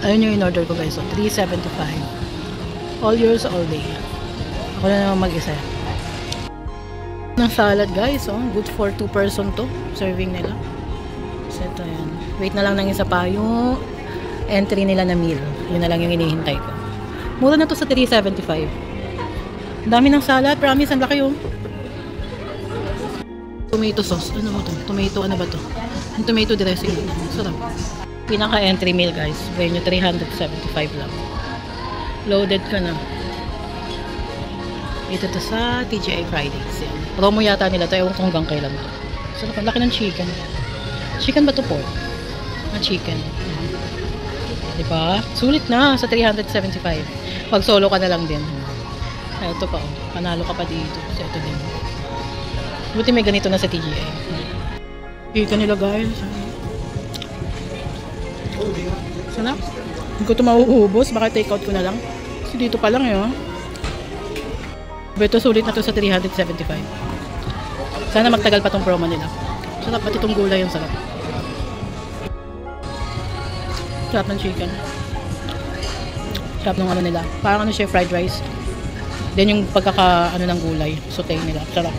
Ayun yung in-order ko guys. So, $3.75. All yours, all day. Ako na naman mag-isa. Ng salad guys. Oh. Good for 2 person to. Serving nila. So, ito yan. Wait na lang ng isa pa. Yung entry nila na meal. Yun na lang yung hinihintay ko. Mura na to sa $3.75. Dami ng salad. Promise, ang laki yung tomato sauce. Ano ba to? Tomato, ano ba to? Yung tomato dressing. Sarap. Pinaka-entry meal guys. Venue $375 lang. Loaded ka na. Ito to sa TGI Fridays. Yan. Promo yata nila to. Ewan ko hanggang kailan to. So, laki ng chicken. Chicken ba to pork? Chicken. Diba? Sulit na sa $375. Pag solo ka na lang din. Ay, ito pa. Oh. Panalo ka pa dito. So, ito din. Buti may ganito na sa TGI. Chicken nila guys. Sarap. Hindi ko ito mauubos. Baka take out ko na lang. Kasi dito pa lang yun. Ito sulit na to sa $375. Sana magtagal pa tong promo nila. Sarap. Pati itong gulay yung sarap. Sarap ng chicken. Sarap ng ano nila. Parang ano siya, fried rice. Then yung pagkaka ano ng gulay. Saute nila. Sarap.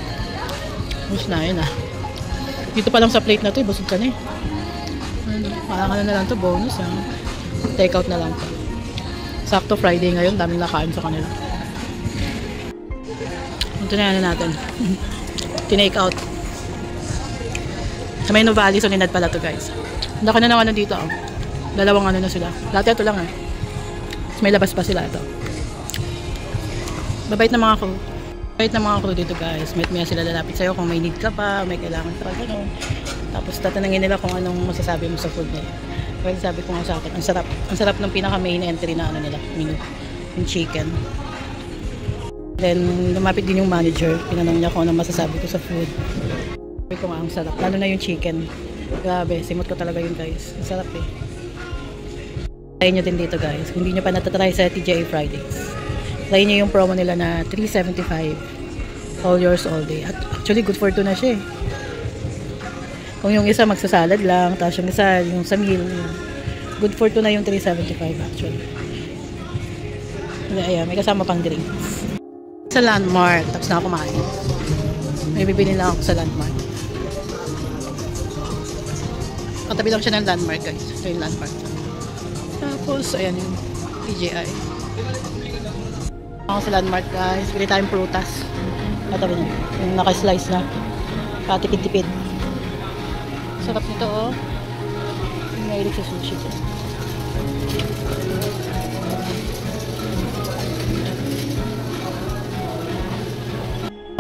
Mas na yun ah. Dito pa lang sa plate na to. Busog ka na eh. Parang ano na lang to. Bonus ah. Take out na lang to. Sakto Friday ngayon. Daming nakain sa kanila. Ito na ano natin. Tinake out. Sa may Novali. So ninad pala to guys. Handa ka na ng ano dito oh. Dalawang ano na sila. Dati ito lang eh. Mas may labas pa sila ito. Babait na mga crew. Babait na mga crew dito guys. May sila lalapit sa'yo kung may need ka pa, may kailangan ka pa, gano'n. Tapos tatanungin nila kung anong masasabi mo sa food nila. Well, sabi ko nga sa akin, ang sarap. Ang sarap ng pinaka main entry na ano nila, menu. Yung chicken. Then, lumapit din yung manager. Pinanong niya kung anong masasabi ko sa food. Sabi ko nga, ang sarap. Lalo na yung chicken. Grabe, simot ko talaga yun guys. Ang sarap eh. Try nyo din dito guys. Kung hindi nyo pa natatry sa TGI Fridays. Try nyo yung promo nila na $3.75. All yours, all day. At actually, good for 2 na siya eh. Kung yung isa magsasalad lang, tapos yung isa yung sa meal. Good for 2 na yung $3.75 actually. Ayan, may kasama pang drinks. Sa Landmark, tapos na ako kumain. May bibili lang ako sa Landmark. Katabi lang siya ng Landmark guys. Ito yung Landmark. Tapos, ayan yung TGI. Ako sa Landmark guys. Bili tayong prutas. Katabi niya. Yung naka-slice na. Patipid-tipid. Sarap nito oh. Yung nailig sa sushi ko.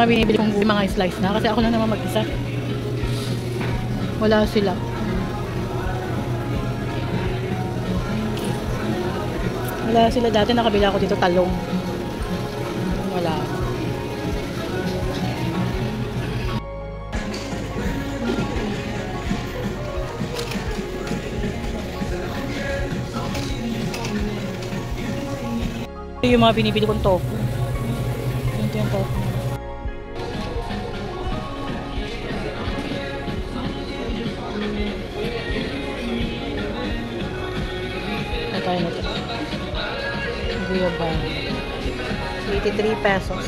Binibili kong mga slice na. Kasi ako lang naman mag-isa. Wala sila. Wala sila dati, nakabila ako dito talong. Wala. Yung mga binibili kong tofu. Ito yung tofu. Tayo na ito. Ba? 83 pesos.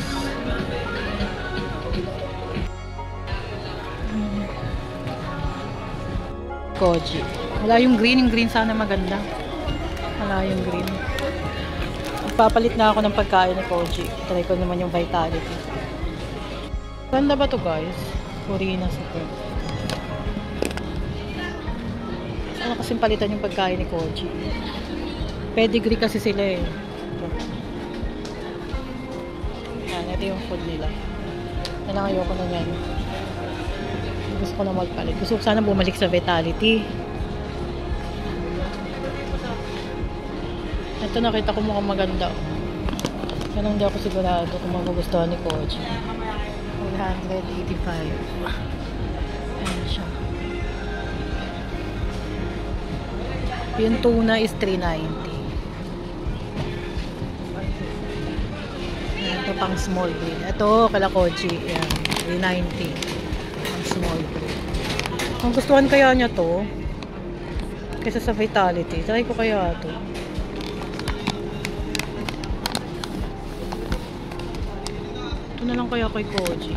Koji. Wala yung green. Yung green sana maganda. Wala yung green. Magpapalit na ako ng pagkain ni Koji. Try ko naman yung Vitality. Ganda ba to guys? Purina super. Ano kasing palitan yung pagkain ni Koji? Pedigree kasi sila eh. Yan, ito yung food nila. Yan ang ayoko na yan. Gusto ko na magpalit. Gusto ko sana bumalik sa Vitality. Ito nakita ko mukhang maganda. Yan hindi ako sigurado kung magugustuhan ni Koji. 485. Ayan siya. Yung tuna is 390. Ito pang small breed. Ito, kala Koji. Yan, 390. small bread. Ang gustuhan kaya niya to kaysa sa Vitality. Try ko kaya to. Ito na lang kaya kay Koji.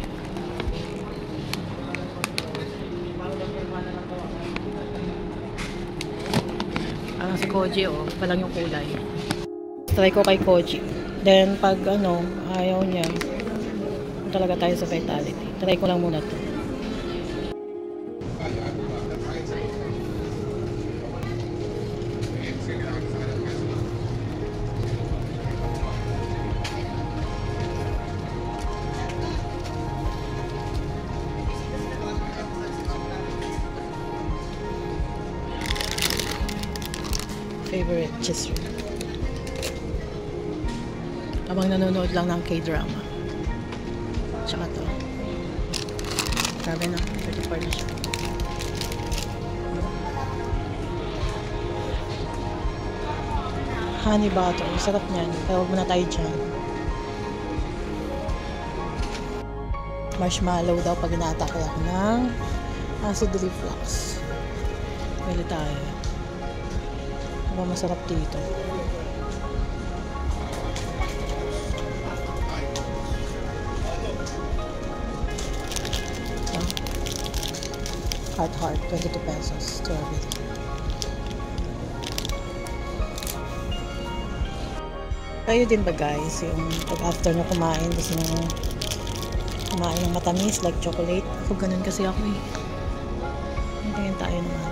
Parang si Koji, oh. Palang yung kulay. Try ko kay Koji. Then, pag ano, ayaw niya, talaga tayo sa Vitality. Try ko lang muna to. Favorite cheese roll. Habang nanonood lang ng K-drama. Tsaka to. Grabe na. 34 na siya. Honey butter. Sarap niyan. Pero huwag muna tayo dyan. Marshmallow daw pag inaatake ako ng acid reflux. Pili tayo. Diba masarap dito? Heart, 22 pesos. Strawberry. Kayo din ba guys, yung pag after na kumain, gusto nyo kumain ng matamis like chocolate? Ako ganun kasi ako eh. Tingin tayo naman.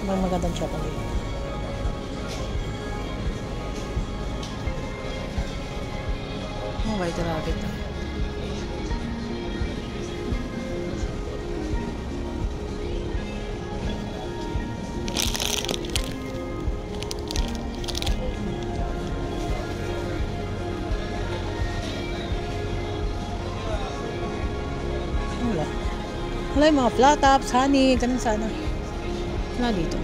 May magandang chocolate. Oh, white rabbit. Wala. Wala yung mga flat tops, honey, ganun sana. Wala dito.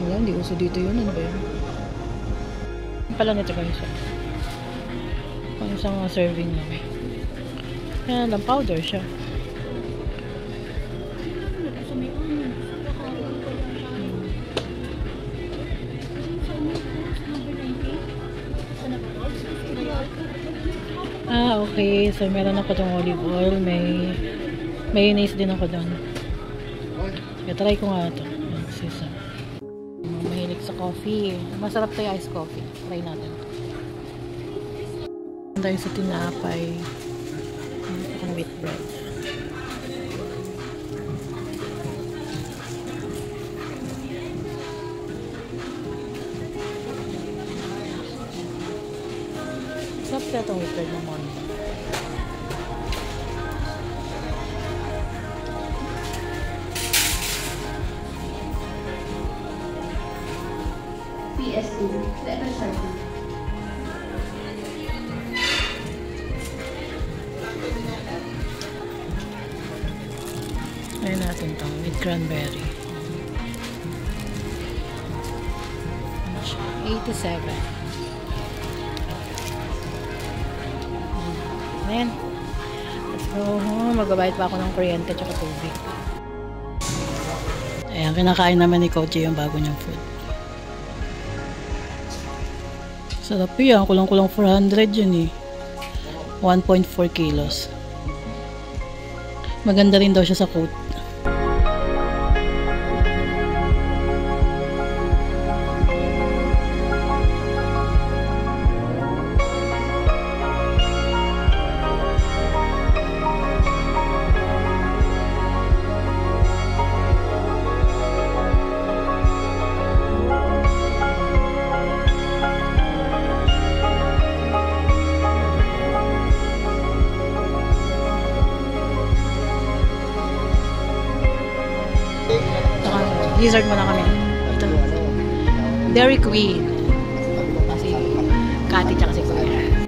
Wala, hindi uso dito yun. Ano ba yun? Pala nito guys. Pang isang serving lang. Yan lang, powder siya. Ah, okay. So, meron ako tong olive oil. May mayonnaise din ako doon. Sige, try ko nga ito. Sisa. Mahilig sa coffee. Masarap to yung iced coffee. Try natin. Tayo sa tinapay. Ang wheat bread. Sarap kaya itong wheat bread ng morning. PS2, letter 30. Ngayon natin itong with cranberry. 87. Ayan. Let's go home. Magbabayad pa ako ng kuryente at tubig. Ayan, kinakain naman ni Koji yung bago niyang food. Sarap yan. Kulang-kulang 400 yun eh. 1.4 kilos. Maganda rin daw siya sa coat. Dessert muna kami. Ito. Dairy Queen. Kasi Kati tsaka si Kuya.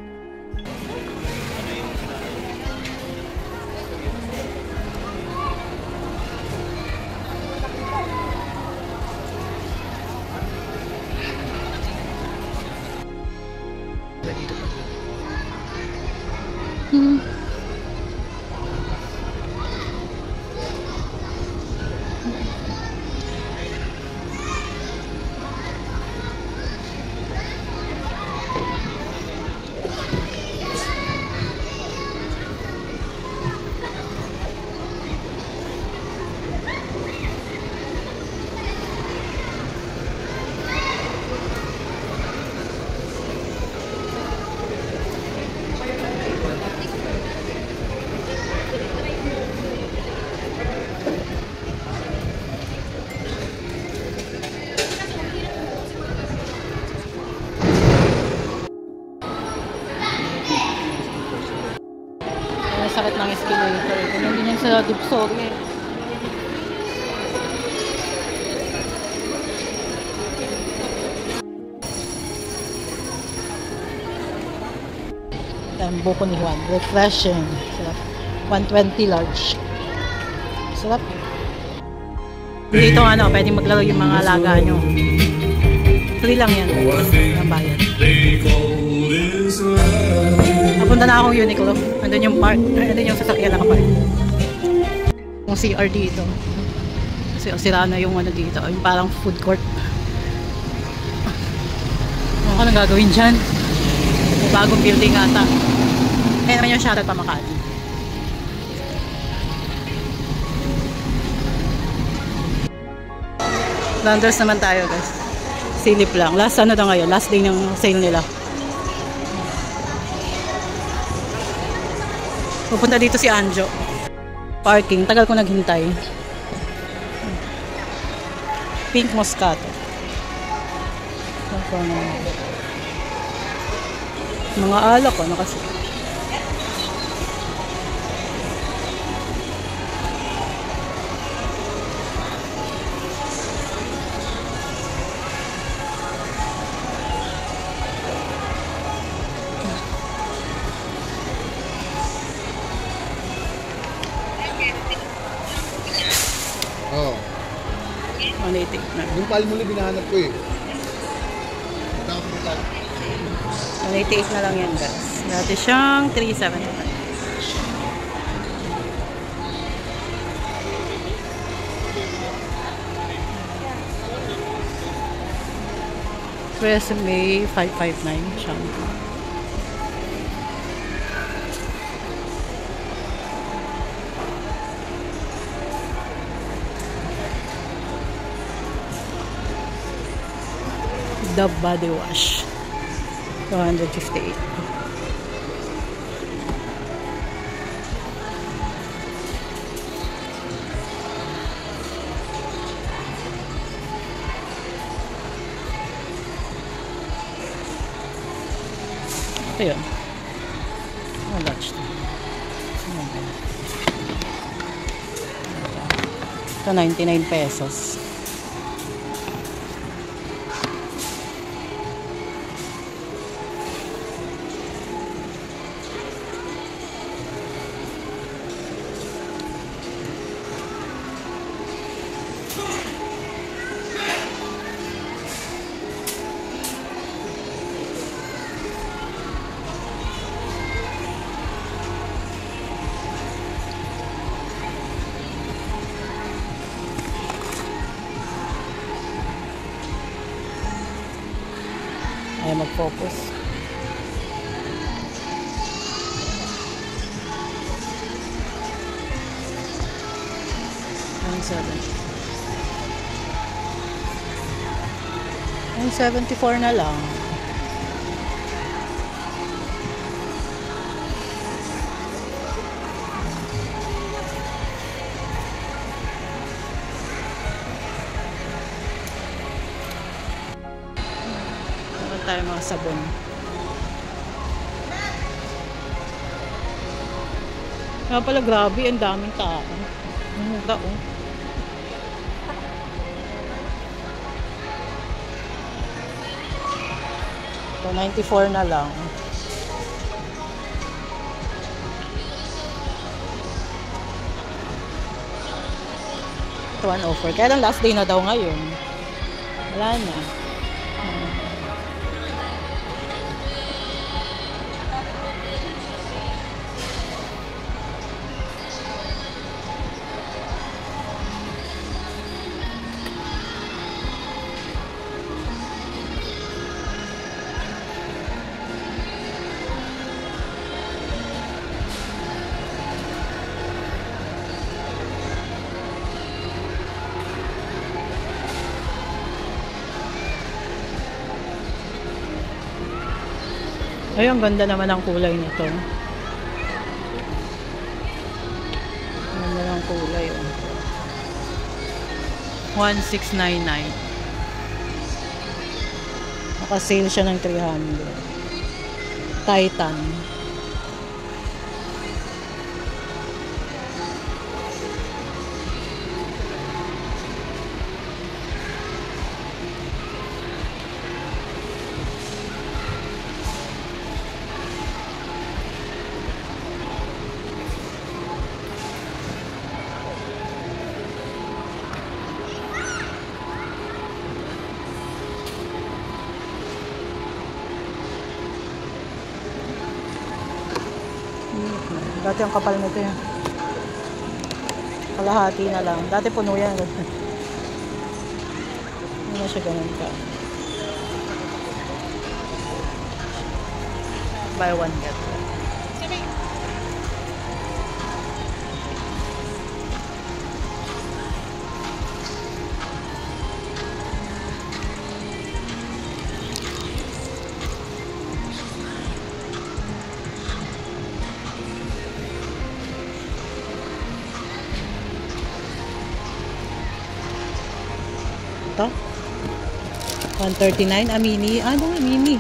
Divisoria. Ang buko ni Juan. Refreshing. Sarap. 120 large. Sarap. Dito ano, pwede maglaro yung mga alaga nyo. Free lang yan. Ang bayad. Napunta na akong Uniqlo. Andun yung park. Andun yung sasakyan nakapark. Yung CR dito. Kasi sira na yung ano dito. Yung parang food court. Ano ka nang gagawin dyan? May bagong building ata. Kaya naman yung shuttle pa Makati. Landers naman tayo guys. Silip lang. Last ano na ngayon. Last day ng sale nila. Pupunta dito si Anjo. Parking. Tagal ko naghintay. Pink Moscato. Mga alak ko. Ano kasi? Oo. 188 na. Yung palmuli binahanap ko eh. 188 na lang yan guys. Dati siyang 375. Resume 559 shampoo. Dove body wash 258. Ito yun. Ang large to. Ito 99 pesos. Ay mag-focus. Ang 74 na lang. Tayo mga sabon. Kaya pala grabe, ang daming tao. Ang mura oh. So 94 na lang. Ito 104. Kaya lang last day na daw ngayon. Wala na. Ay, ang ganda naman ang kulay nito. Ang ganda ng kulay. Oh. 1699. Naka-sale siya ng 300. Titan. Dati ang kapal nito yan. Kalahati na lang. Dati puno yan. Hindi na siya ganun ka. Buy one get one. Ito 139. Ah, mini. Ano nga, mini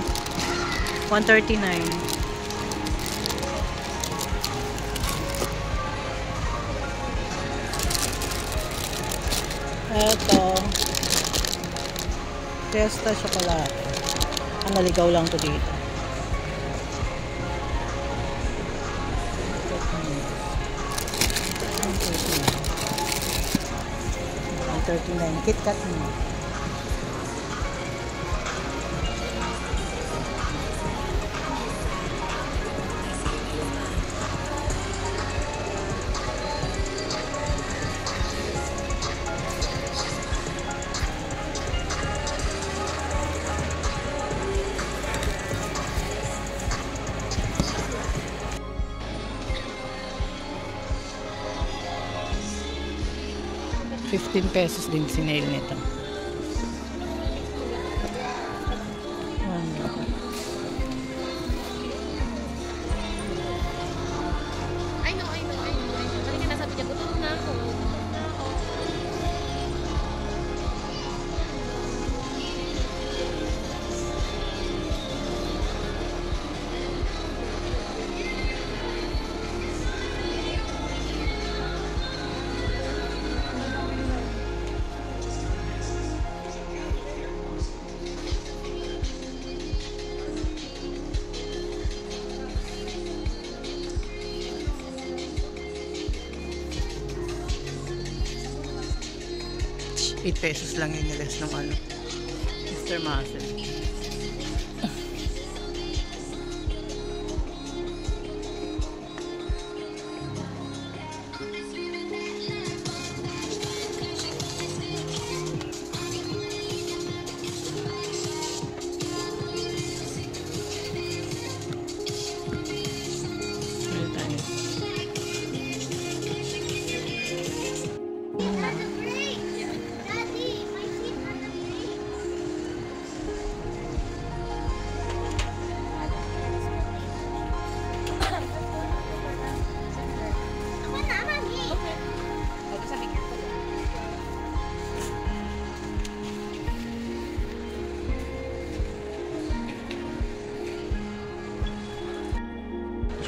139. Ito Fiesta chocolate. Ang naligaw lang to dito. $139. KitKat mo. $15 din sinail nito. I know. Kanina nasabi niya, gutom na ako. $8 lang yung niles ng ano, Mr. Muscle.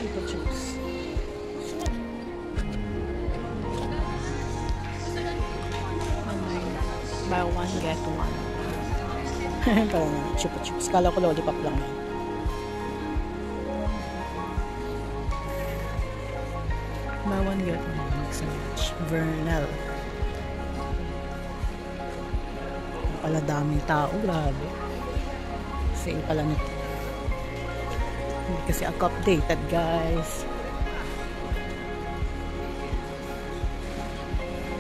Chupa Chups. Buy one, get one. Parang Chupa Chups. Kala ko lollipop lang yan. Buy one, get one. Sandwich. Vernal. Pala daming tao. Grabe. Sale pala nito. Hindi kasi ako updated, guys.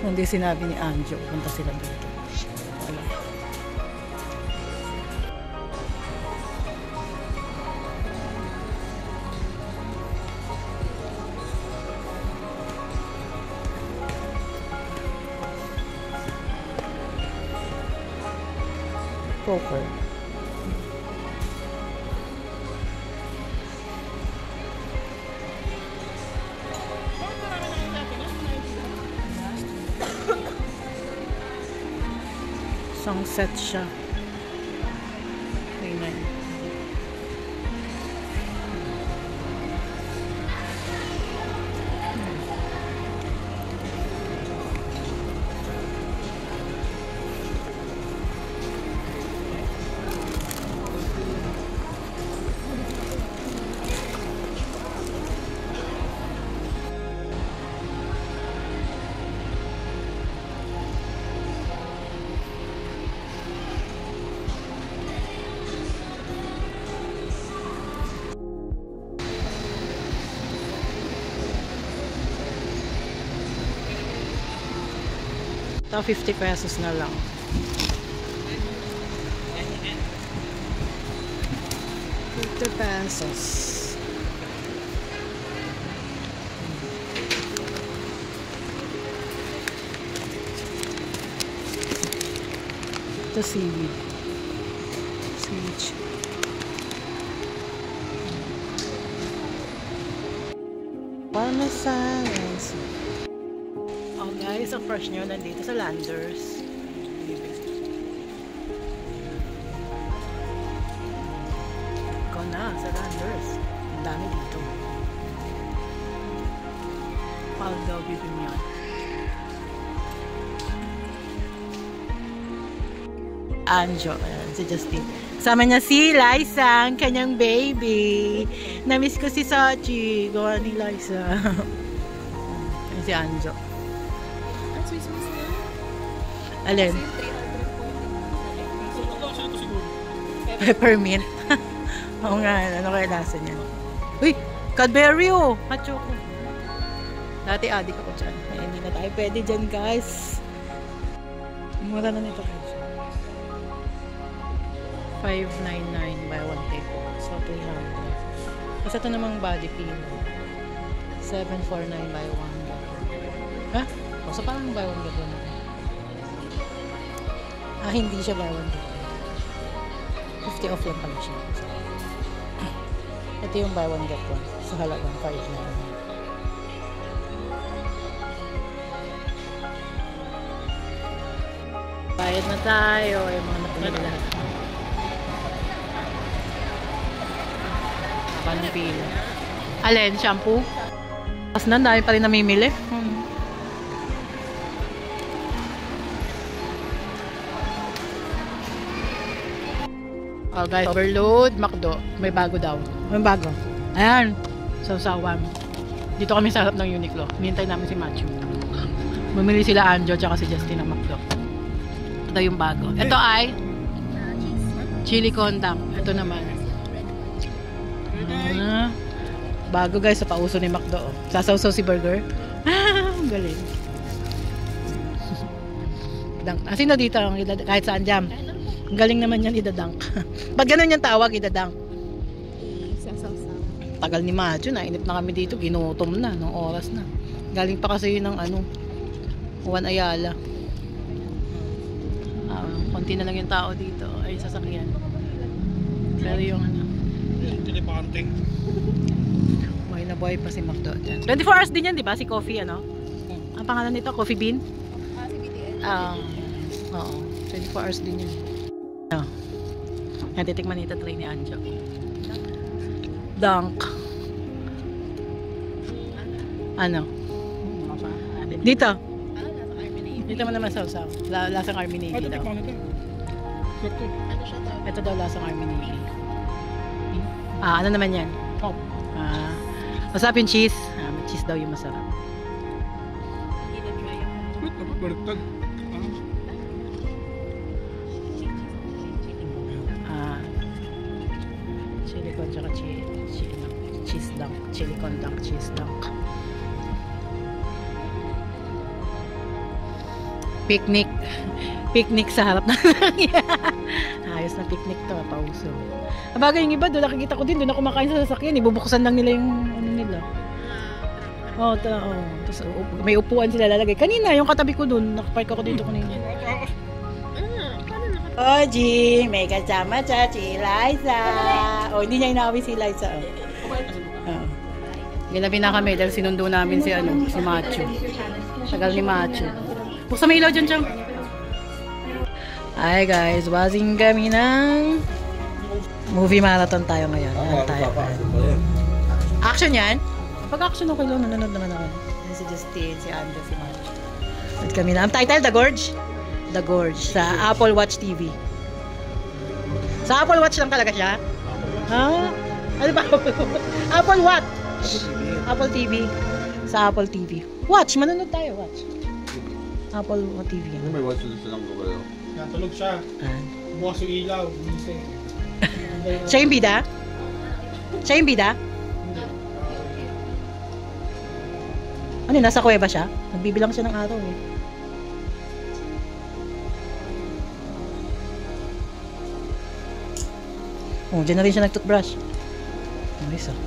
Hindi sinabi ni Anjo, punta sila dito. Wala. Poker. Isang set siya. Tingnan. Ito, 50 pesos na lang. $50. Ito seaweed. Parmesan. Oh guys, ang fresh nyo nandito sa Landers. Ikaw na sa Landers. Ang dami dito. Paldaw bibim yan. Anjo, ayan, si Justin. Sama niya si Liza, ang kanyang baby. Namiss ko si Sachi. Gawa ni Liza. Ayan si Anjo. Ang Swiss miss niya. Alin? Kasi Peppermint. Oo nga, ano kaya lasa niya? Uy, Cadbury oh. Hot choco. Dati adik ako dyan. Ay, hindi na tayo pwede dyan guys. Mura na nito guys. $5.99 buy one take one. So, 300. Kasi ito namang body peel. $7.49 buy one get one. Ha? O, so parang buy one get one. Ah, hindi siya buy one get one. 50 off lang pala siya. So, ito yung buy one get one. Sa halagang $5.99. Bayad na tayo. Yung mga napumili lahat. Panong pila. Alin? Shampoo? Tapos na, dahil pa rin namimili. Oh guys, overload, McDo. May bago daw. May bago. Ayan. Sausawan. Dito kami sa harap ng Uniqlo. Hinihintay namin si Matthew. Bumili sila Anjo tsaka si Justin ng McDo. Ito yung bago. Ito ay chili condang. Ito naman. Bago guys, sa pauso ni McDo. Sasawsaw si burger. Ang galing. Sino dito ang kahit saan jam? Ang galing naman yan idadunk. Pag ganun yung tawag, idadunk. Tagal ni Macho, nainip na kami dito. Ginutom na, nung oras na. Galing pa kasi yun ng Juan Ayala. Konti na lang yung tao dito. Ay, sasakyan. Pero yung Telepanting. Buhay na buhay pa si McDo dyan. 24 hours din yan, di ba? Si Coffee, ano? Ang pangalan nito, Coffee Bean? si BTL. Oo. 24 hours din yan. Yan, titikman nito try ni Anjo. Dunk. Ano? Dito. Dito mo naman sausaw. Lasang Arminigi daw. Ito daw lasang Arminigi. Ano naman yan? Masarap yung cheese. May cheese daw yung masarap. Chili con tsaka cheese dunk. Chili con dunk, cheese dunk. Picnic. Picnic sa harap na lang. Ayos na picnic to, pauso. Bagay yung iba, doon nakikita ko din, doon ako kumakain sa sasakyan, ibubuksan lang nila yung nila. Tapos may upuan sila lalagay. Kanina, yung katabi ko doon, nakapark ako dito kanina. Oji, may kasama siya, si Liza. Hindi niya inaawi si Liza. Ginabi na kami dahil sinundo namin si Macho. Tagal ni Macho. Buksan may ilaw dyan, Chang. Hi guys, watching kami ng movie marathon tayo ngayon. Action yan? Pag action okay lang, nanonood naman ako. Si Justin, si Andrew, si Macho. At kami na. Ang title, The Gorge? The Gorge. Sa Apple Watch TV. Sa Apple Watch lang talaga siya? Ha? Ano ba? Apple Watch. Apple TV. Sa Apple TV. Watch, manonood tayo, watch. Apple TV. Ano may watch list lang ko kayo? Natulog siya. Bukas yung ilaw. Siya yung bida? Siya yung bida? Ano, nasa kuweba siya? Nagbibilang siya ng araw eh. Oh, dyan na rin siya nag-toothbrush. Nice ah.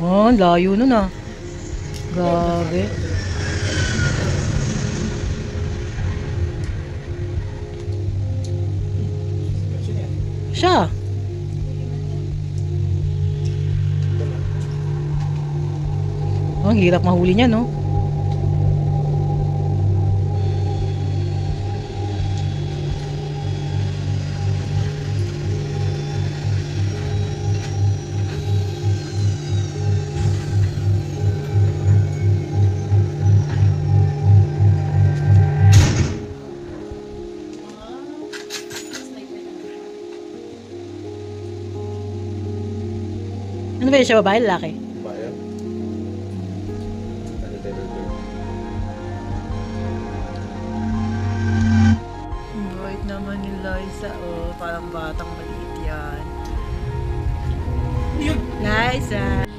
Oh, ang layo nun ah. Grabe. Siya. Oh, ang hirap mahuli niya, no? Ano ba yun siya, babae, lalaki? Bayan. Ano tayo doon? Bait naman ni Liza, oh. Parang batang maliit yan. Liza!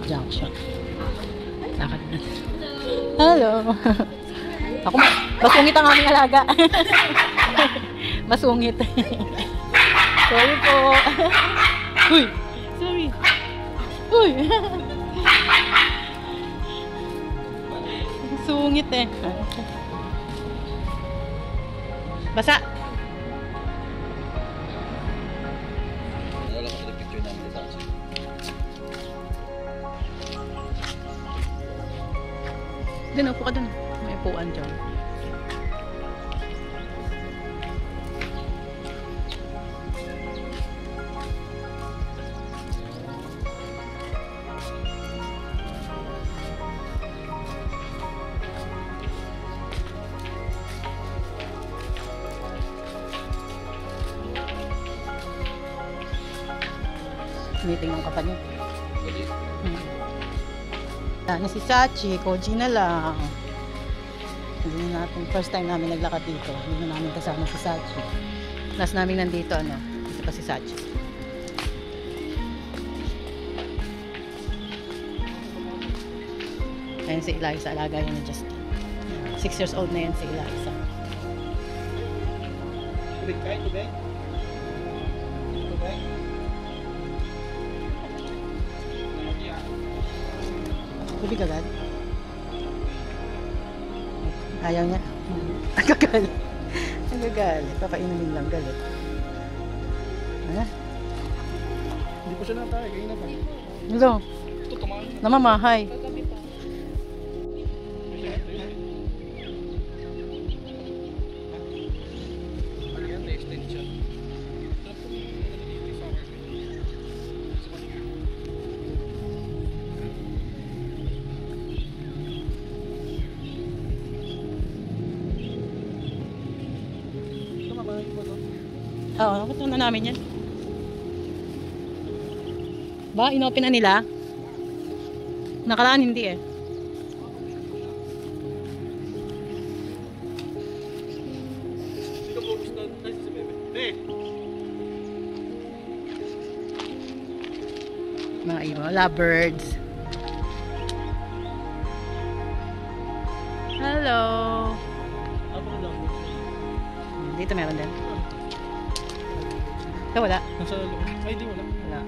Junction. Lakad na. Hello! Ako, masungit ang aming alaga. Masungit. Sorry po. Uy! Sorry. Uy! Sungit eh. Basa! Wala ko sa picture namin sa taxi. Dun, upo ka dun. May upuan dyan. Tinitingnan ka pa niya. Hindi. Ano si Sachi, Koji na lang. Hindi na natin, first time namin naglakad dito. Hindi na namin kasama si Sachi. Last namin nandito, ano, dito pa si Sachi. Ayan si Eliza, alaga yan ni Justin. 6 years old na yan si Eliza. Tubig kayo, tubig. Tubig. Tubig agad. Ayaw niya. Nagagalit. Nagagalit. Papainumin lang, galit. Ano? Hindi ko siya natay, kayo na ba? Hello. Ito, tumahan na. Namamahay. Kagabi pa. Ano yan, na-extend siya. Oo, nakita na namin yan. Ba, inopen na nila? Nakaraan hindi eh. Sino mo gusto na si Bebe? Eh! Mga iba, lovebirds. Hello. Ako lang. Dito meron din. Ito wala. Nasa loob. Ay, di wala. Wala.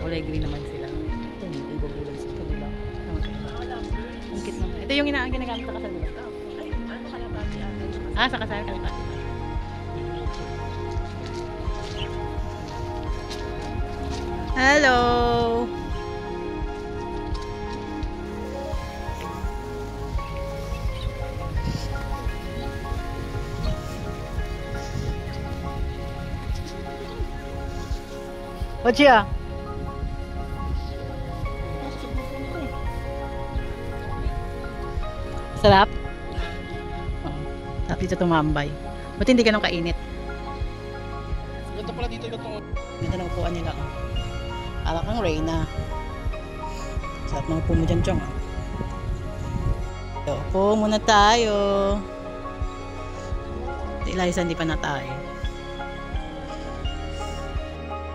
Kulay green naman sila. Ito yung ibubulay sa kabila. Ang cute naman. Ito yung ginagamit sa kasal nila. Ano kaya ba si ate? Ah, sa kasal kalipati. Hello. What's ya? Sarap? Oh, sarap dito tumambay. Ba't hindi ganun kainit? Ganda pala dito yung Ganda ng upuan nila. Oh. Para kang Reyna. Sarap ng upo mo dyan, Chong. So, upo muna tayo. Si Eliza, hindi pa na tayo.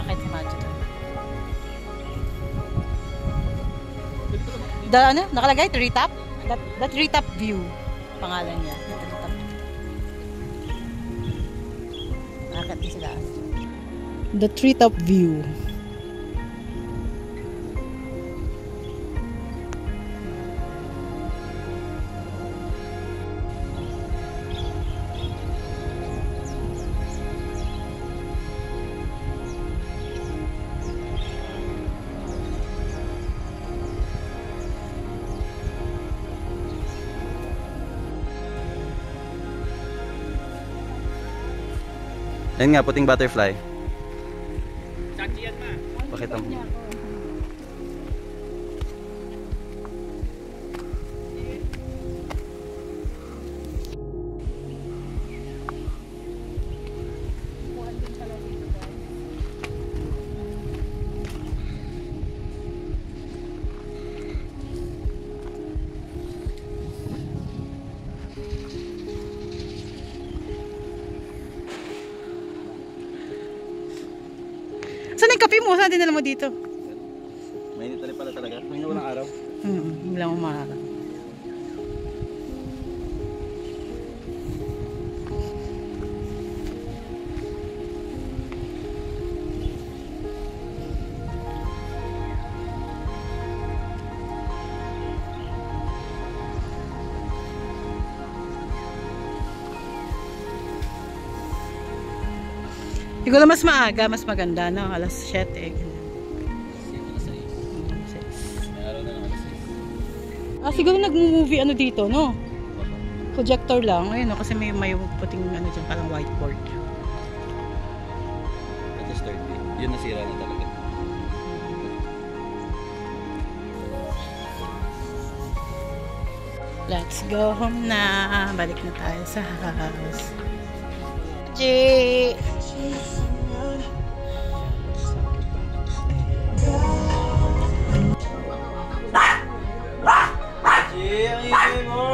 Bakit si Macho doon? Ano? Nakalagay? Treetop? That treetop view. Pangalan niya. Ito na tabi. Nakakit din sila. The treetop view. Ayun nga, puting butterfly. Chachi yan ma. Pakita mo. Saan yung kape mo? Saan dinala mo dito? Mainit na pala talaga. May walang araw. Hindi lang umaara. Siguro mas maaga, mas maganda, no? Alas 7. May araw na naman. Siguro nag-movie ano dito, no? Projector lang. Ayun, no? Kasi may puting ano dyan, parang whiteboard. At 30. Yun nasira na talaga. Let's go home na. Balik na tayo sa house. G! Ang ingay mo!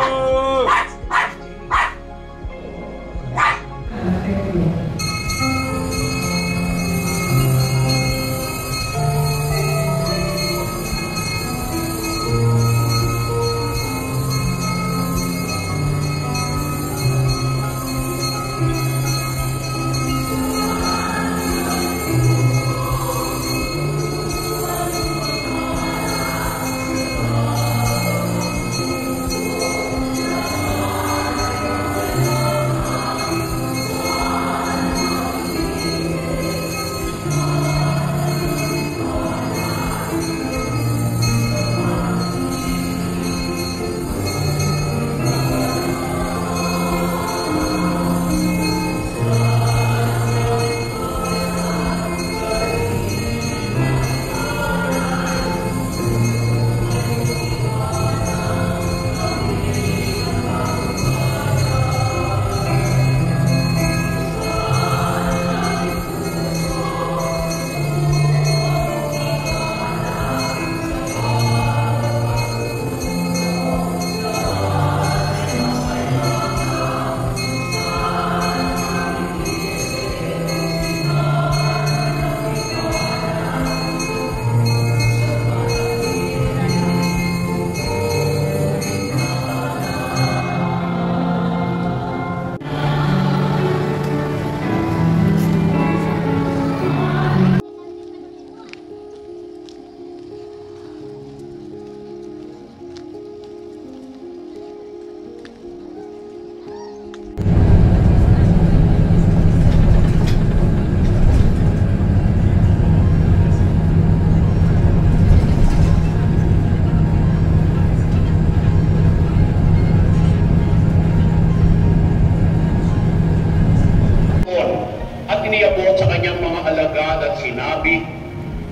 Iniabot sa kanyang mga alagad at sinabi,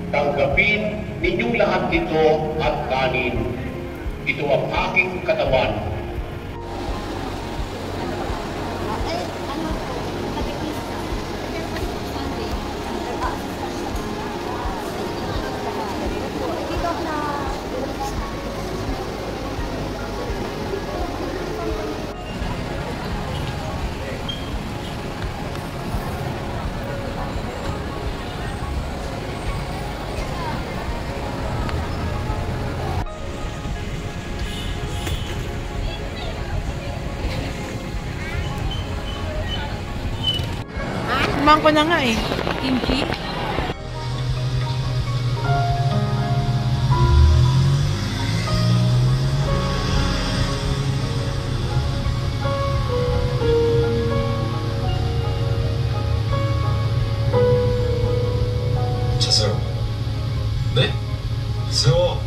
tanggapin ninyong lahat ito at kanin. Ito ang aking katawan. Tikman ko na nga eh. Kimchi? 차세요. 네? 세워.